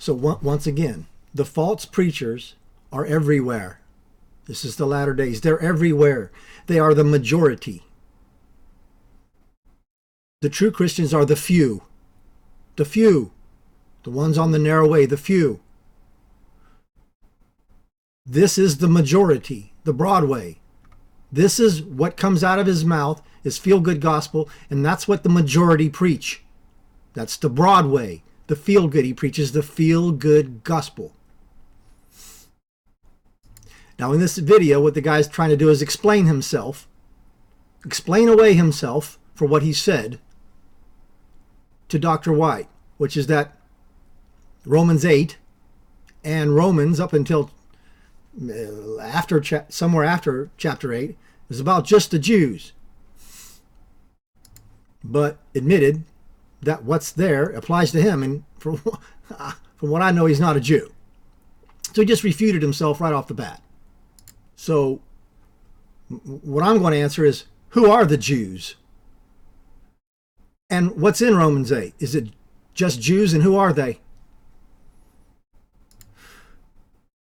So once again, the false preachers are everywhere. This is the latter days. They're everywhere. They are the majority. The true Christians are the few. The few. The ones on the narrow way, the few. This is the majority, the broad way. This is what comes out of his mouth is feel-good gospel, and that's what the majority preach. That's the broad way, the feel-good. He preaches the feel-good gospel. Now in this video, what the guy's trying to do is explain himself, explain away himself for what he said to Dr. White, which is that Romans 8 and Romans up until somewhere after chapter 8 is about just the Jews, but admitted that what's there applies to him, and from what I know, he's not a Jew. So he just refuted himself right off the bat. So what I'm going to answer is, who are the Jews? And what's in Romans 8? Is it just Jews, and who are they?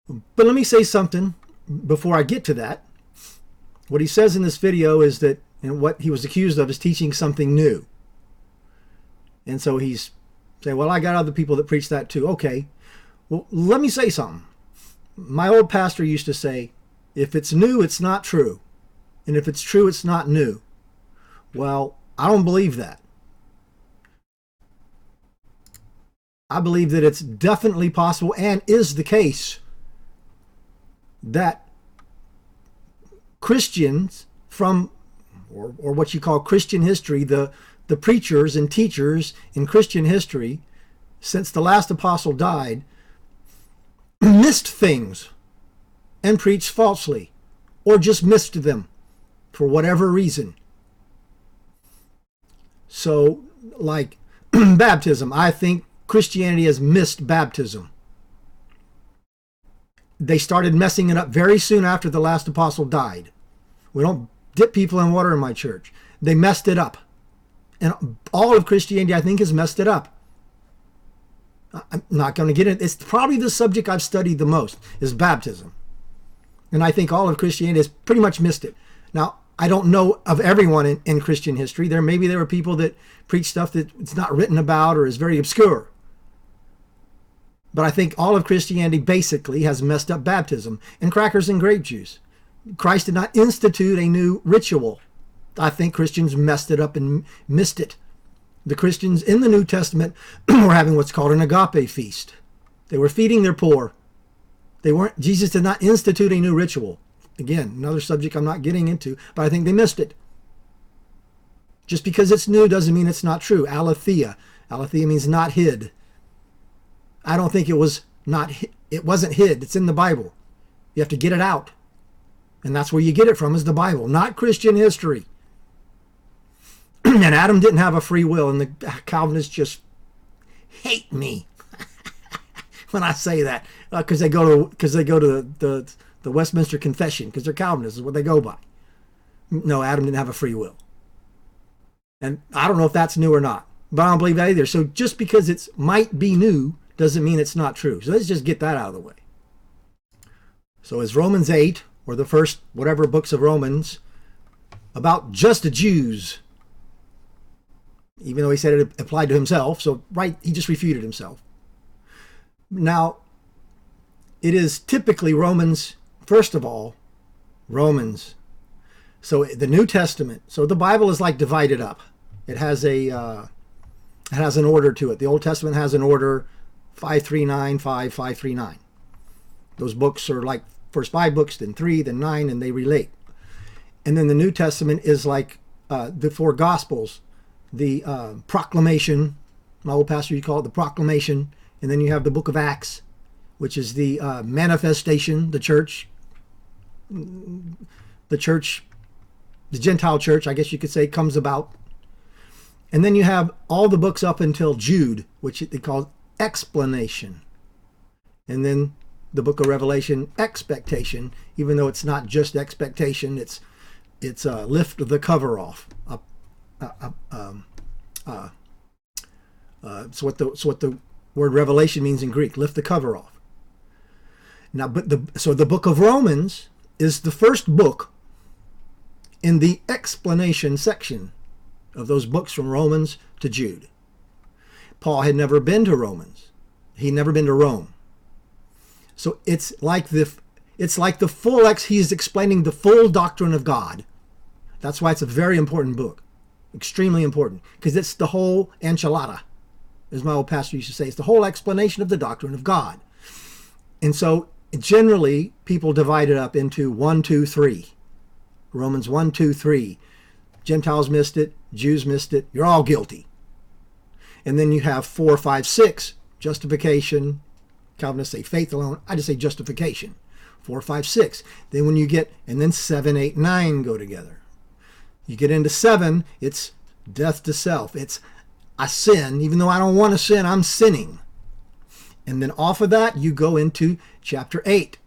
But let me say something before I get to that. What he says in this video is that, and what he was accused of is teaching something new. And so he's saying, well, I got other people that preach that too. Okay, well, let me say something. My old pastor used to say, if it's new, it's not true. And if it's true, it's not new. Well, I don't believe that. I believe that it's definitely possible and is the case that Christians from, or what you call Christian history, the preachers and teachers in Christian history, since the last apostle died, missed things and preached falsely, or just missed them for whatever reason. So, like baptism, I think Christianity has missed baptism. They started messing it up very soon after the last apostle died. We don't dip people in water in my church. They messed it up. And all of Christianity, I think, has messed it up. I'm not going to get it. It's probably the subject I've studied the most, is baptism. And I think all of Christianity has pretty much missed it. Now, I don't know of everyone in Christian history. Maybe there were people that preach stuff that it's not written about or is very obscure. But I think all of Christianity basically has messed up baptism and crackers and grape juice. Christ did not institute a new ritual. I think Christians messed it up and missed it. The Christians in the New Testament were having what's called an agape feast. They were feeding their poor. Jesus did not institute a new ritual. Again, another subject I'm not getting into, but I think they missed it. Just because it's new doesn't mean it's not true. Aletheia. Aletheia means not hid. I don't think it wasn't hid. It's in the Bible. You have to get it out. And that's where you get it from, is the Bible, not Christian history. And Adam didn't have a free will, and the Calvinists just hate me when I say that, because they go to the Westminster Confession, because they're Calvinists, is what they go by. No, Adam didn't have a free will. And I don't know if that's new or not, but I don't believe that either. So just because it might be new doesn't mean it's not true. So let's just get that out of the way. So is Romans 8, or the first whatever books of Romans, about just the Jews? Even though he said it applied to himself, so right, he just refuted himself. Now, it is typically Romans, first of all, Romans. So the New Testament, so the Bible is like divided up. It has an order to it. The Old Testament has an order, 539, 539. Those books are like first 5 books, then 3, then 9, and they relate. And then the New Testament is like the 4 Gospels, the proclamation. My old pastor used to call it the proclamation. And then you have the book of Acts, which is the manifestation, the church, the Gentile church, I guess you could say, comes about. And then you have all the books up until Jude, which they call explanation. And then the book of Revelation, expectation, even though it's not just expectation, it's lift the cover off. It's what the Word revelation means in Greek, lift the cover off. Now, so the book of Romans is the first book in the explanation section of those books from Romans to Jude. Paul had never been to Romans. He'd never been to Rome. So it's like the full he's explaining the full doctrine of God. That's why it's a very important book. Extremely important. Because it's the whole enchilada, as my old pastor used to say. It's the whole explanation of the doctrine of God. And so generally people divide it up into 1, 2, 3. Romans 1, 2, 3. Gentiles missed it. Jews missed it. You're all guilty. And then you have 4, 5, 6. Justification. Calvinists say faith alone. I just say justification. 4, 5, 6. Then when you get, and then 7, 8, 9 go together. You get into 7, it's death to self. It's I sin. Even though I don't want to sin, I'm sinning. And then off of that, you go into chapter 8,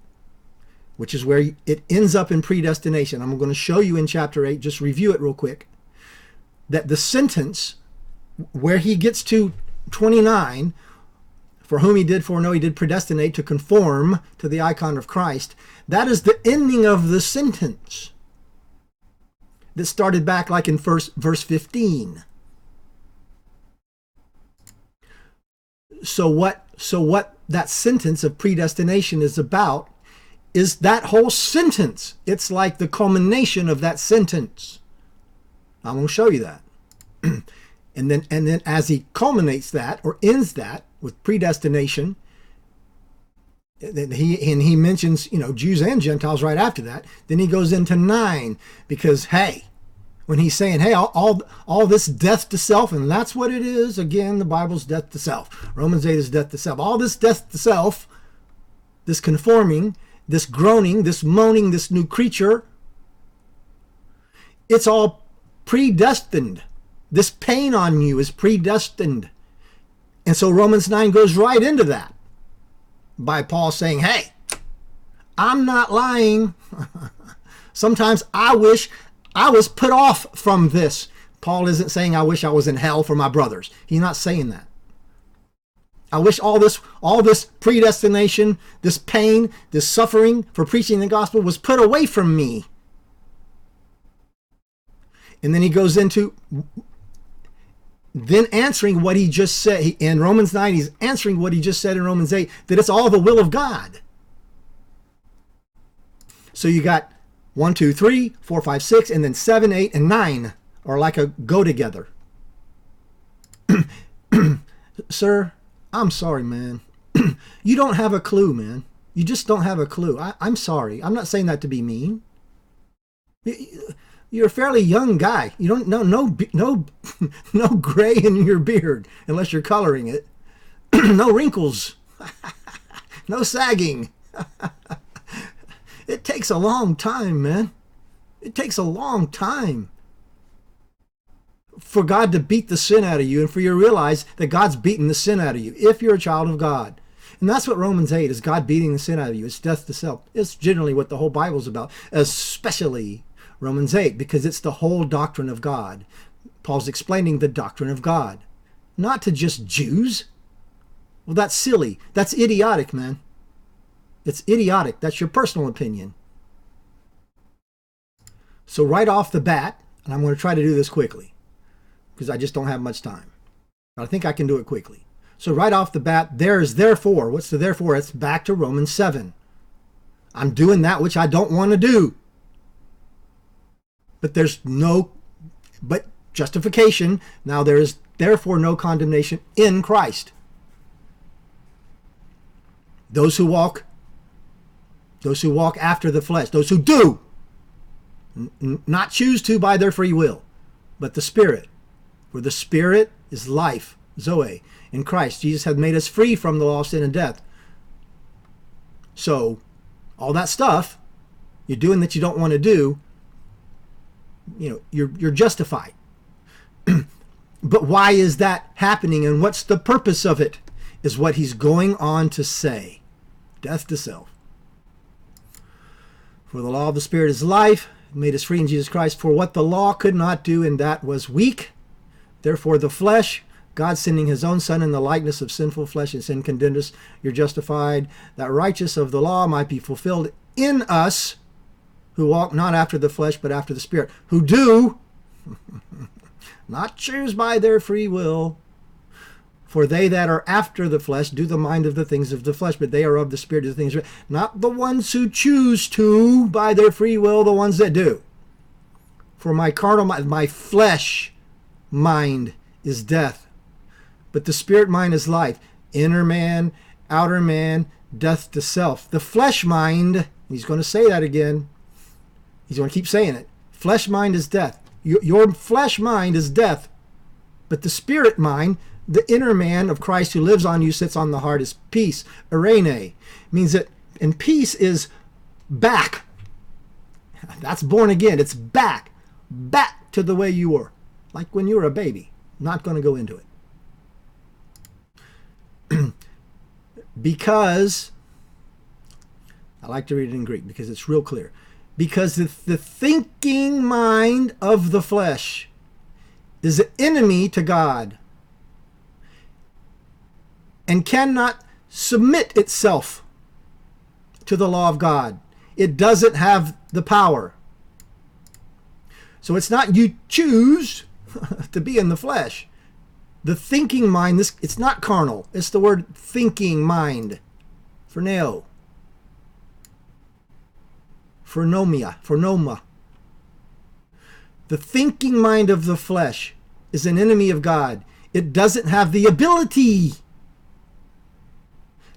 which is where it ends up in predestination. I'm going to show you in chapter 8, just review it real quick, that the sentence where he gets to 29, for whom he did foreknow, he did predestinate to conform to the icon of Christ, that is the ending of the sentence that started back like in verse 15. So what that sentence of predestination is about is that whole sentence. It's like the culmination of that sentence. I'm going to show you that. And then as he culminates that or ends that with predestination, and he mentions, Jews and Gentiles right after that. Then he goes into 9 because, hey, when he's saying, hey, all this death to self, and that's what it is. Again, the Bible's death to self. Romans 8 is death to self. All this death to self, this conforming, this groaning, this moaning, this new creature, it's all predestined. This pain on you is predestined. And so Romans 9 goes right into that by Paul saying, hey, I'm not lying. Sometimes I wish I was put off from this. Paul isn't saying I wish I was in hell for my brothers. He's not saying that. I wish all this predestination, this pain, this suffering for preaching the gospel was put away from me. And then he goes into then answering what he just said. In Romans 9, he's answering what he just said in Romans 8, that it's all the will of God. So you got 1, 2, 3, 4, 5, 6, and then 7, 8, and 9 are like a go together. Sir, I'm sorry, man. You don't have a clue, man. You just don't have a clue. I'm sorry. I'm not saying that to be mean. You're a fairly young guy. You don't know no gray in your beard unless you're coloring it. No wrinkles. No sagging. It takes a long time, man. It takes a long time for God to beat the sin out of you and for you to realize that God's beating the sin out of you if you're a child of God. And that's what Romans 8 is, God beating the sin out of you. It's death to self. It's generally what the whole Bible's about, especially Romans 8, because it's the whole doctrine of God. Paul's explaining the doctrine of God, not to just Jews. Well, that's silly. That's idiotic, man. It's idiotic. That's your personal opinion. So right off the bat, and I'm going to try to do this quickly because I just don't have much time. But I think I can do it quickly. So right off the bat, there's therefore. What's the therefore? It's back to Romans 7. I'm doing that which I don't want to do. But but justification. Now there is therefore no condemnation in Christ. Those who walk after the flesh, those who do, not choose to by their free will, but the Spirit. For the Spirit is life, Zoe, in Christ. Jesus has made us free from the law of sin and death. So all that stuff you're doing that you don't want to do, you're justified. But why is that happening and what's the purpose of it is what he's going on to say. Death to self. For the law of the Spirit is life, made us free in Jesus Christ. For what the law could not do, and that was weak. Therefore the flesh God sending his own Son in the likeness of sinful flesh and sin condemned us, you're justified, that righteous of the law might be fulfilled in us, who walk not after the flesh, but after the Spirit, who do not choose by their free will. For they that are after the flesh do the mind of the things of the flesh, but they are of the Spirit of the things, not the ones who choose to by their free will, the ones that do. For my carnal mind, my flesh mind is death, but the Spirit mind is life. Inner man, outer man, death to self. The flesh mind, he's going to say that again. He's going to keep saying it. Flesh mind is death. Your flesh mind is death, but the Spirit mind, the inner man of Christ who lives on you, sits on the heart, is peace. Eirene means that, and peace is back. That's born again. It's back to the way you were, like when you were a baby. Not going to go into it. Because, I like to read it in Greek because it's real clear. Because the thinking mind of the flesh is an enemy to God and cannot submit itself to the law of God. It doesn't have the power. So it's not you choose to be in the flesh. The thinking mind, it's not carnal. It's the word thinking mind. Phroneo. Phronoma. The thinking mind of the flesh is an enemy of God. It doesn't have the ability.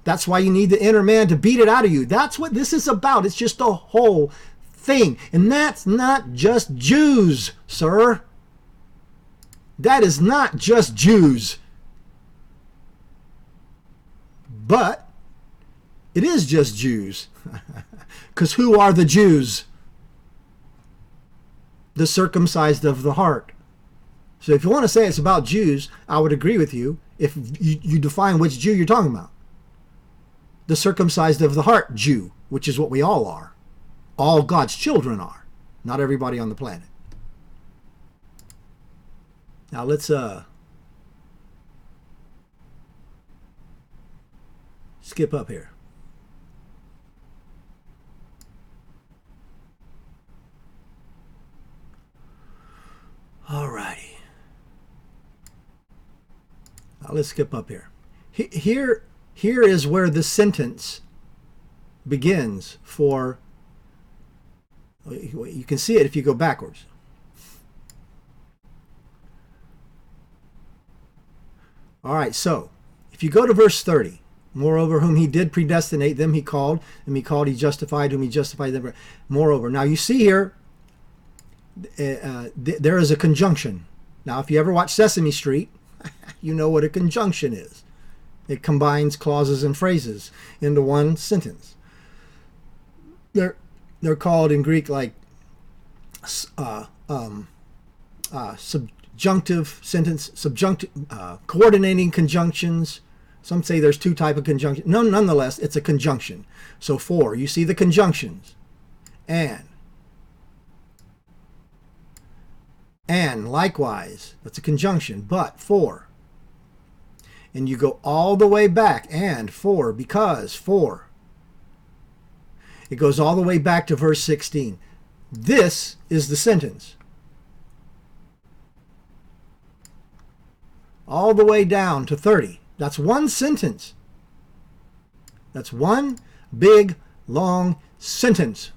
That's why you need the inner man to beat it out of you. That's what this is about. It's just a whole thing. And that's not just Jews, sir. That is not just Jews. But it is just Jews. Because who are the Jews? The circumcised of the heart. So if you want to say it's about Jews, I would agree with you if you define which Jew you're talking about. The circumcised of the heart Jew, which is what we all are. All God's children are. Not everybody on the planet. Now let's skip up here. Alrighty. Now let's skip up here. Here is where the sentence begins for, you can see it if you go backwards. All right, so if you go to verse 30, moreover, whom he did predestinate, them he called, whom he called, he justified, whom he justified, them. Moreover. Now you see here, there is a conjunction. Now, if you ever watch Sesame Street, you know what a conjunction is. It combines clauses and phrases into one sentence. They're called in Greek like subjunctive sentence, subjunctive, coordinating conjunctions. Some say there's two types of conjunction. Nonetheless, it's a conjunction. So for, you see the conjunctions. And likewise, that's a conjunction, but for. And you go all the way back, and for, because, for. It goes all the way back to verse 16. This is the sentence. All the way down to 30. That's one sentence. That's one big, long sentence.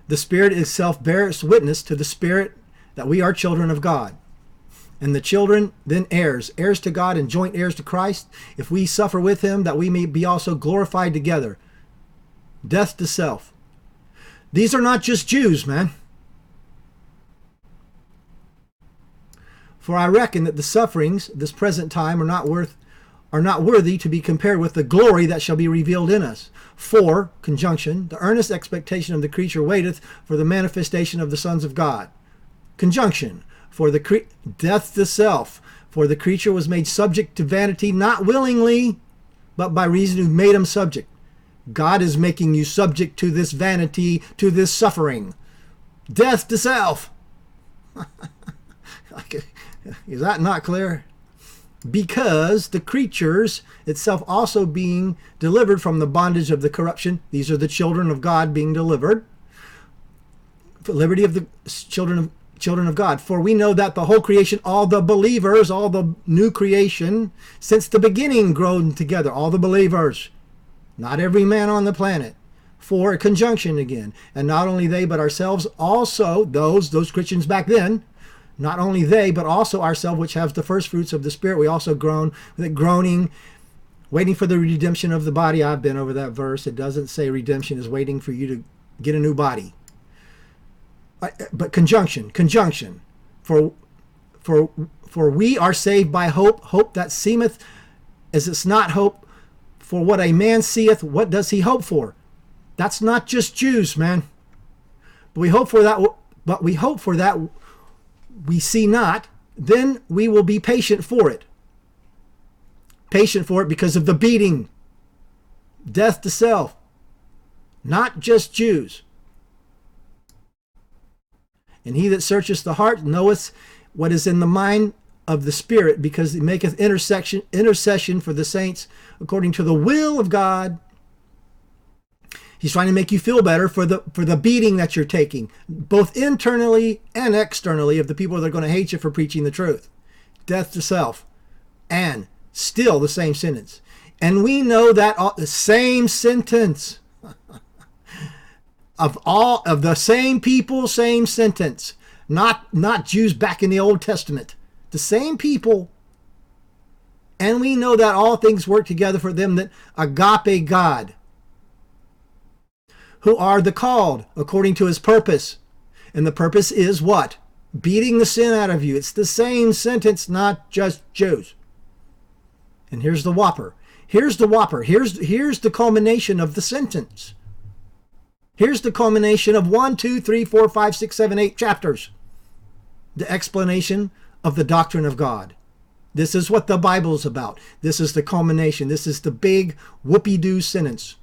The Spirit itself bears witness to the Spirit that we are children of God. And the children then heirs, heirs to God and joint heirs to Christ, if we suffer with him, that we may be also glorified together. Death to self. These are not just Jews, man. For I reckon that the sufferings of this present time are not worthy to be compared with the glory that shall be revealed in us. For, conjunction, the earnest expectation of the creature waiteth for the manifestation of the sons of God. Conjunction, for the death to self. For the creature was made subject to vanity, not willingly, but by reason who made him subject. God is making you subject to this vanity, to this suffering. Death to self. Is that not clear? Because the creatures itself also being delivered from the bondage of the corruption. These are the children of God being delivered. For liberty of the children of God. For we know that the whole creation, all the believers, all the new creation, since the beginning grown together, all the believers, not every man on the planet, for a conjunction again. And not only they, but ourselves also, those Christians back then, not only they, but also ourselves, which have the first fruits of the Spirit, we also groan, groaning, waiting for the redemption of the body. I've been over that verse. It doesn't say redemption is waiting for you to get a new body. But conjunction. For we are saved by hope that seemeth as it's not hope. For what a man seeth, what does he hope for? That's not just Jews, man. But we hope for that, we see not, then we will be patient for it. Patient for it because of the beating, death to self, not just Jews. And he that searcheth the heart knoweth what is in the mind of the Spirit, because he maketh intercession for the saints according to the will of God. He's trying to make you feel better for the beating that you're taking, both internally and externally, of the people that are going to hate you for preaching the truth. Death to self. And still the same sentence. And we know that the same sentence of the same people, same sentence. Not Jews back in the Old Testament. The same people. And we know that all things work together for them that agape God, who are the called according to his purpose. And the purpose is what? Beating the sin out of you. It's the same sentence, not just Jews. And here's the whopper. Here's the culmination of the sentence. Here's the culmination of 1, 2, 3, 4, 5, 6, 7, 8 chapters. The explanation of the doctrine of God. This is what the Bible's about. This is the culmination. This is the big whoopee-doo sentence.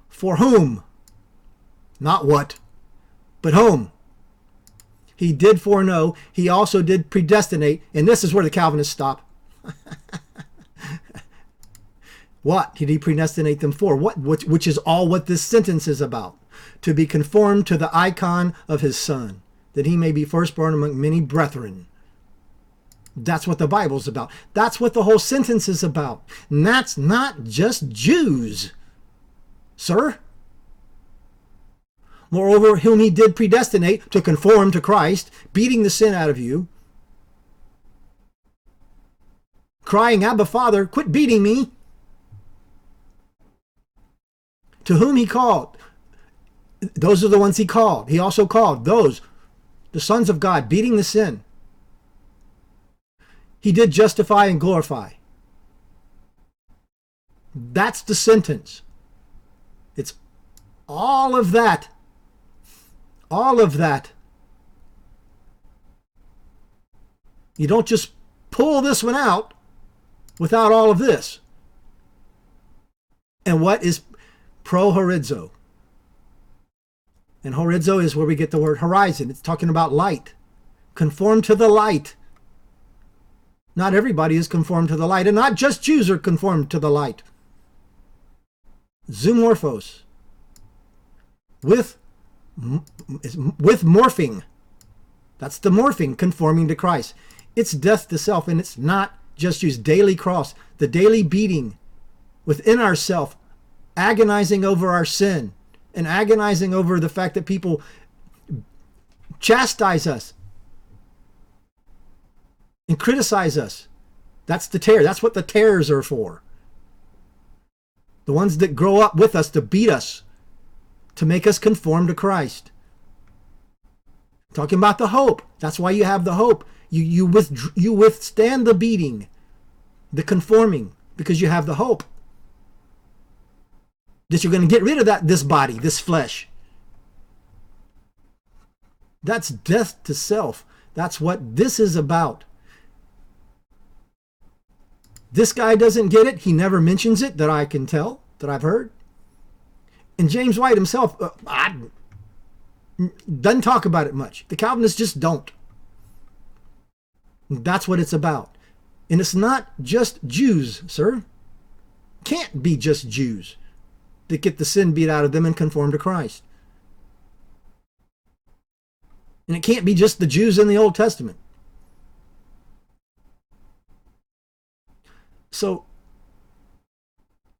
For whom? Not what, but whom? He did foreknow. He also did predestinate. And this is where the Calvinists stop. What did he predestinate them for? Which is all what this sentence is about. To be conformed to the icon of his Son, that he may be firstborn among many brethren. That's what the Bible's about. That's what the whole sentence is about. And that's not just Jews, sir. Moreover, whom he did predestinate to conform to Christ, beating the sin out of you, crying, Abba, Father, quit beating me. To whom he called. Those are the ones he called. He also called those, the sons of God, beating the sin. He did justify and glorify. That's the sentence. It's all of that. All of that. You don't just pull this one out without all of this. And what is pro-horizo? And horizo is where we get the word horizon. It's talking about light. Conform to the light. Not everybody is conformed to the light, and not just Jews are conformed to the light. Zoomorphos. With morphing. That's the morphing, conforming to Christ. It's death to self, and it's not just Jews. Daily cross, the daily beating within ourself, agonizing over our sin, and agonizing over the fact that people chastise us and criticize us. That's the tear. That's what the tears are for. The ones that grow up with us to beat us, to make us conform to Christ. Talking about the hope. That's why you have the hope. You withstand the beating, the conforming, because you have the hope that you're going to get rid of this body, this flesh. That's death to self. That's what this is about. This guy doesn't get it. He never mentions it, that I can tell, that I've heard. And James White himself doesn't talk about it much. The Calvinists just don't. That's what it's about. And it's not just Jews, sir. Can't be just Jews that get the sin beat out of them and conform to Christ. And it can't be just the Jews in the Old Testament. So,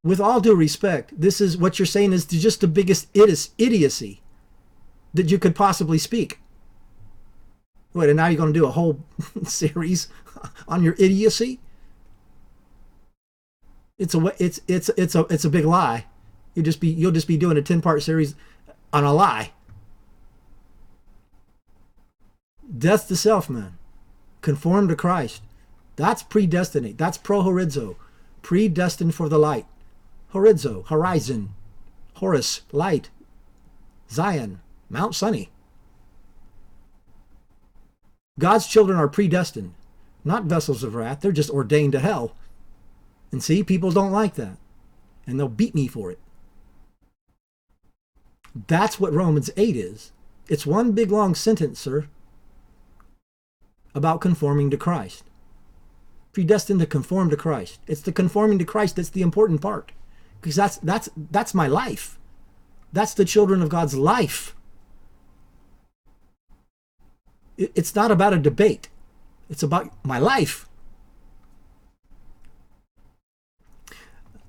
with all due respect, this is what you're saying is just the biggest idiocy that you could possibly speak. Wait, and now you're going to do a whole series on your idiocy? It's a big lie. You'll just be doing a 10-part series on a lie. Death to self, man. Conform to Christ. That's predestinate. That's pro-horizo. Predestined for the light. Horizo, horizon. Horus, light. Zion, Mount Sunny. God's children are predestined, not vessels of wrath. They're just ordained to hell. And see, people don't like that. And they'll beat me for it. That's what Romans 8 is. It's one big long sentence, sir, about conforming to Christ. Predestined to conform to Christ. It's the conforming to Christ that's the important part. Because that's my life. That's the children of God's life. It's not about a debate. It's about my life.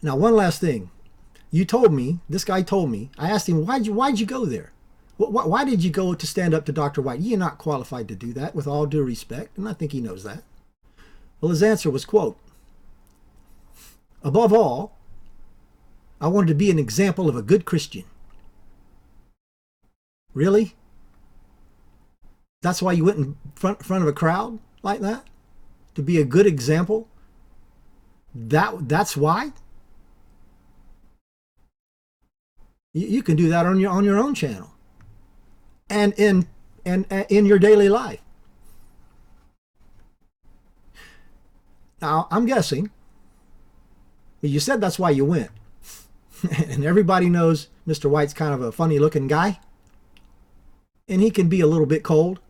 Now, one last thing. You told me, this guy told me, I asked him, why'd you go there? Why did you go to stand up to Dr. White? You're not qualified to do that, with all due respect, and I think he knows that. Well, his answer was, quote, above all, I wanted to be an example of a good Christian. Really? That's why you went in front of a crowd like that? To be a good example? That's why? You can do that on your own channel. And in your daily life. Now, I'm guessing, you said that's why you went. And everybody knows Mr. White's kind of a funny looking guy. And he can be a little bit cold.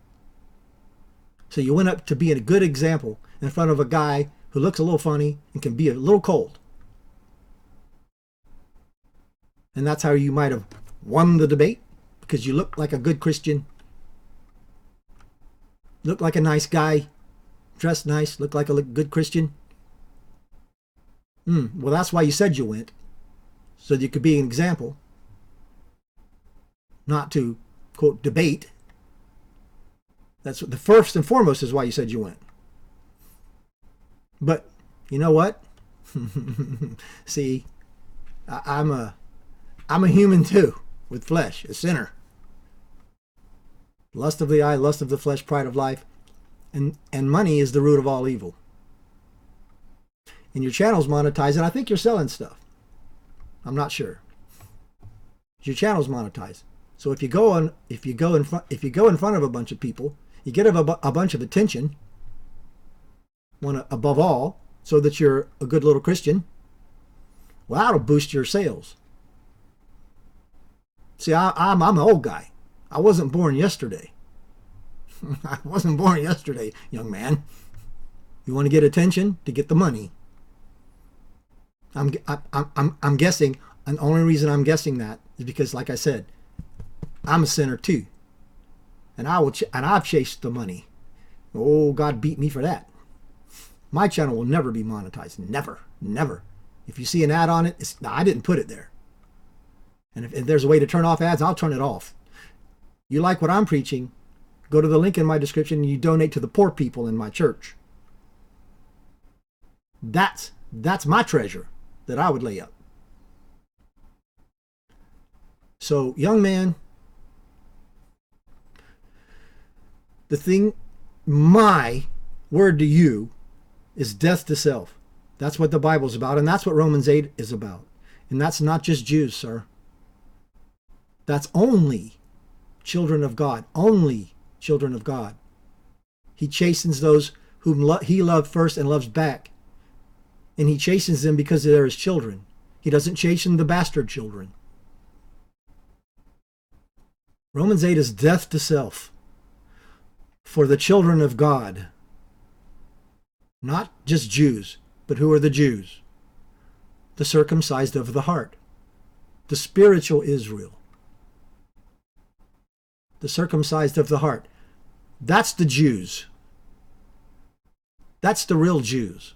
So you went up to be a good example in front of a guy who looks a little funny and can be a little cold. And that's how you might have won the debate, because you look like a good Christian, look like a nice guy, dressed nice, look like a good Christian. Well, that's why you said you went, so that you could be an example, not to, quote, debate. That's what the first and foremost is why you said you went. But you know what? See, I'm a human too, with flesh, a sinner. Lust of the eye, lust of the flesh, pride of life, and money is the root of all evil. And your channel's monetized, and I think you're selling stuff. I'm not sure. Your channel's monetized. So if you go in front of a bunch of people, you get a bunch of attention. Above all, so that you're a good little Christian. Well, that'll boost your sales. See, I'm an old guy. I wasn't born yesterday. I wasn't born yesterday, young man. You want to get attention to get the money. I'm guessing, and the only reason I'm guessing that is because, like I said, I'm a sinner too, and I've chased the money. Oh, God beat me for that. My channel will never be monetized. Never, never. If you see an ad on it, I didn't put it there. And if there's a way to turn off ads, I'll turn it off. You like what I'm preaching, go to the link in my description and you donate to the poor people in my church. That's my treasure that I would lay up. So, young man, my word to you is death to self. That's what the Bible's about, and that's what Romans 8 is about. And that's not just Jews, sir. That's only children of God. Only children of God. He chastens those whom he loved first and loves back. And he chastens them because they're his children. He doesn't chasten the bastard children. Romans 8 is death to self for the children of God. Not just Jews, but who are the Jews? The circumcised of the heart. The spiritual Israel. The circumcised of the heart. That's the Jews. That's the real Jews.